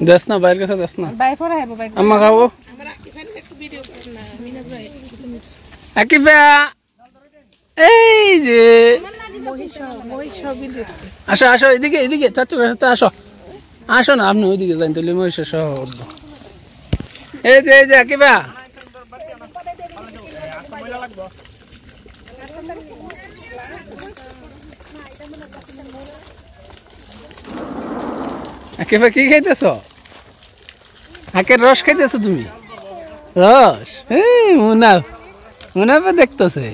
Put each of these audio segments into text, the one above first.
দেশ না বাইরের কাছে দেশ না আম্মা খাবো আকিফা এই যে আসো আসো এদিকে এদিকে চাচুর সাথে আসো আসো না আপনি ওইদিকে যান তাহলে মহিষের শহর এই যে আকিফা আকিফা কি খাইতেছ আখের রস খাইতেছ তুমি রস এই মুনাফা দেখতেছে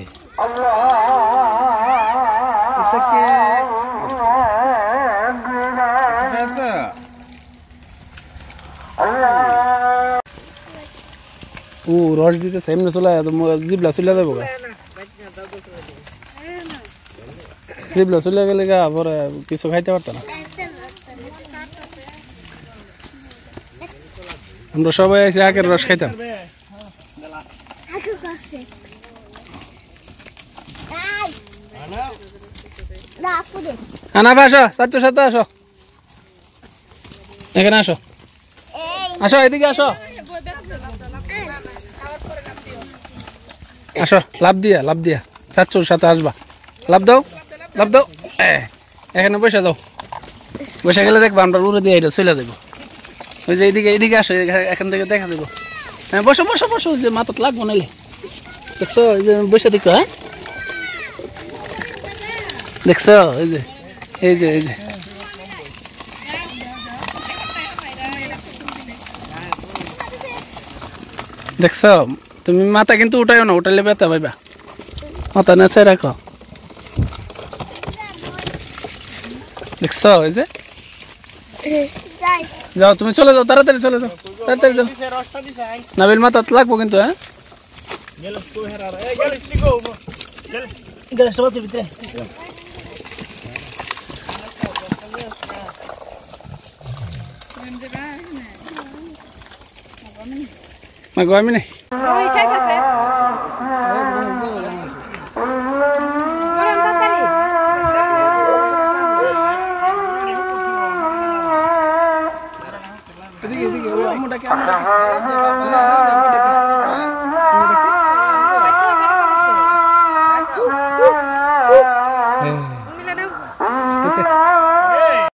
ও রস দিতেছে এমনি চলে জিবলা চলে যাবো জিবলা চলে গেলে গা পরে কিছু খাইতে পারতো না আমরা সবাই এসে আখের রস খাইতাম আনাফা আসো চাচুর সাথে আসো এখানে আসো আসো এদিকে আসো আসো লাভ দিয়া চাচুর সাথে আসবা লাভ দাও এখানে বসে দাও বসে গেলে দেখবা আমরা উড়ে দিয়ে এটা চলে দেবো ওই যে এইদিকে আসো এখান থেকে দেখা দেবো হ্যাঁ বসো যে মাথাত লাগবো নাইলে দেখছো এই যে বসে দেখো হ্যাঁ দেখছো এই যে দেখছো তুমি মাথা কিন্তু উঠাইও না উঠাইলে ব্যথা পাইবা মাথা নেচাই রাখো দেখছো এই যে যাও তুমি চলে যাও তাড়াতাড়ি চলে যাও নাবিল মাথাত লাগবো কিন্তু হ্যাঁ আমি নাই এদিকে